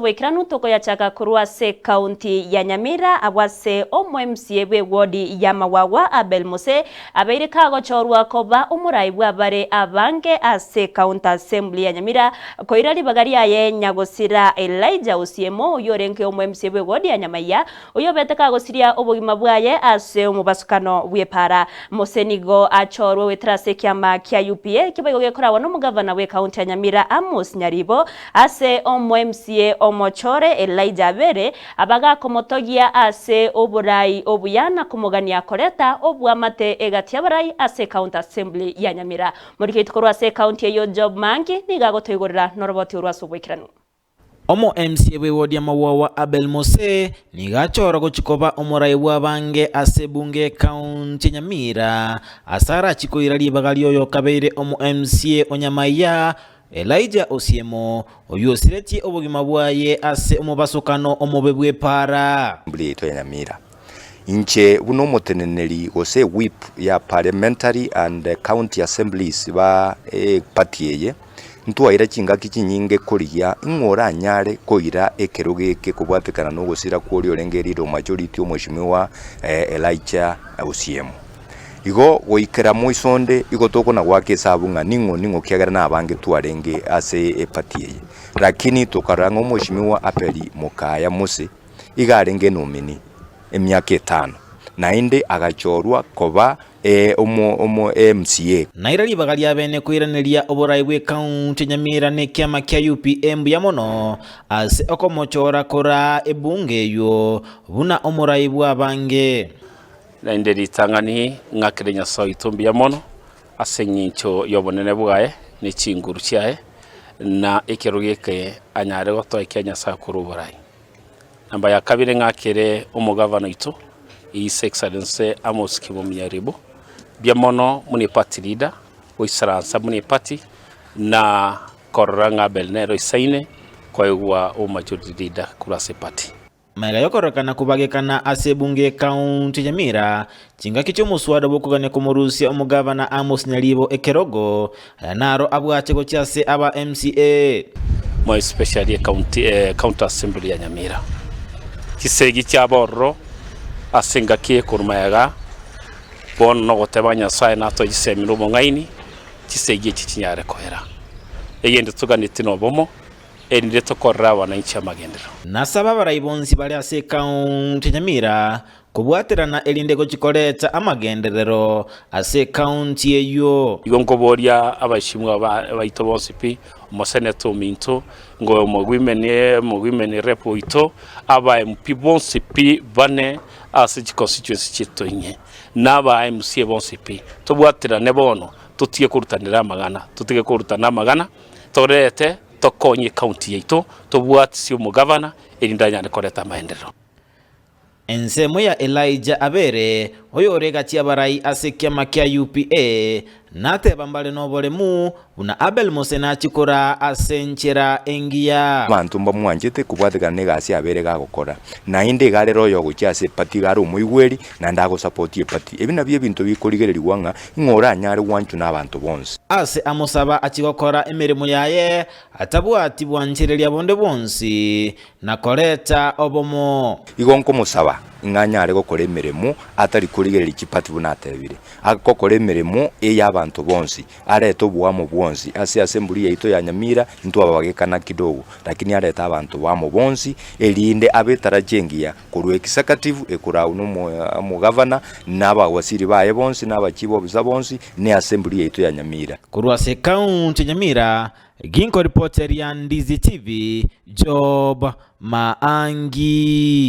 Wekiranu toko ya chaka kurua se kaunti ya Nyamira abwase MCA we wodi ya Mawawa Abel Mose abeire kago chorwa koba umurai bwabare abange ase county assembly ya Nyamira koirali bagari yaye nyagosira Elijah Usiemo yorenke MCA we wodi ya Nyamaya uyobete kago siria obugima bwaye ase umubasukano wepara Mose nigo achorwe wetrase kyama kya UPA kibago gekora no mugavana we county ya Nyamira Amos Nyaribo ase MCA omochore Elijah Abel abaga komotogia ase oburai obuyana kumugania koreta obwamate egatia barai ase county assembly ya Nyamira muri kitkorwa ase county yo job mangi nigago toigorera noroboti urwasubwikiranu MCA we wodi ya Mawawa Abel Mose nigachora gochikoba omurai bwabange ase bunge county Nyamira asara chikoirali bagali yo kabeire MCA onyamaya Elijah Usiemo oyosireti obugima bwaye ase omubasukano omubebwe para mbulito ya Nyamira inche buno moteneneri gose whip ya parliamentary and county assemblies ba party eye ntwaira chingaki chinyinge kuriya ingora nyare koira ekerogeke kubwatekana no gusira kuri orengeriro majority omweshimiwa Elijah Usiemo igo goikera muisonde igo toko na gwake sabunga ningo kiagera na abange twarenge ase epatiye lakini tokarango mweshimiwa Apeli mukaya Mose igarenge nomini emyaka 5 na inde agachorwa koba omo MCA nairali bagali abene kuiraneria oborai bwe county Nyamira ne kyama kya UPM ya mono ase okomochora kora ebunge yo buna omorai bwabange na inderi tangani ngakirenya so itumbia mono asenyincho yobonene bwaye ni chinguru cyae na ikirugike anyare goto ikenya sakuru burai namba ya kabire ngakire umugavana itu His Excellency Amos Nyaribo bia mono muni party leader oisaransa muni party na koranga belnero isaine kwa igwa o majority leader kurase party Maiga yokorokana kubagekana ase bunge county Nyamira chingaki cyo muswada bokugane kumurusia omugavana Amos Nyaribo ekerogo naro abwache go cyase aba MCA mo especially county assembly ya Nyamira kisegi cyaborro asenga kie kurmayaga bon no gotebanya sai nato gisemiro mongaini kisegi kikinyare kohera eyende tuganite no bomo endire tokorra wananchi amagendero nasaba barayibonsi bali ase county Nyamira kubwaterana elindego chikoleta amagenderero ase county eyo igongo boria abashimwa baito bonsipi moseneto minto ngo mogwimene repo ito aba MP bonsipi bane ase constituency chitonye naba MCA bonsipi tobwaterana bono tutie kurutanira magana tutige kurutana magana torete tokonye county yeito tobwatsi umugavana elindanya koreta maendeleo ensemo ya Elijah Abel oyo orega chiabarai ase kyama kya UPA nate bambale nobolemu una Abel Mose na chikora asenchera engia bantu mbamwanjete kubwatekana gasi Abel gakokora na inde garero yo gucyase party garo muigweri na ndago support ye party ebina bye bintu bikoligereri wanga ingora nyare wancu nabantu bonse ase amusaba achigokora emirimo yaye atabwati bwanchereria bonde bonsi na koreta obomo igonko musaba inganyare gokora emirimo atari kurigereri kipati bunatebire akokora emirimo y'abantu bonsi areto bwamo bonsi ase assembly yaito ya Nyamira ntwa bagekana kidogo lakini areta abantu bwamo bonsi elinde abetarajengia kurwe executive ekura uno mu governor naba wasiri baye bonsi naba chibo biza bonsi ne assembly yaito ya Nyamira kurwa se county Nyamira ginko reporter ya Ndizi TV Job Maangi.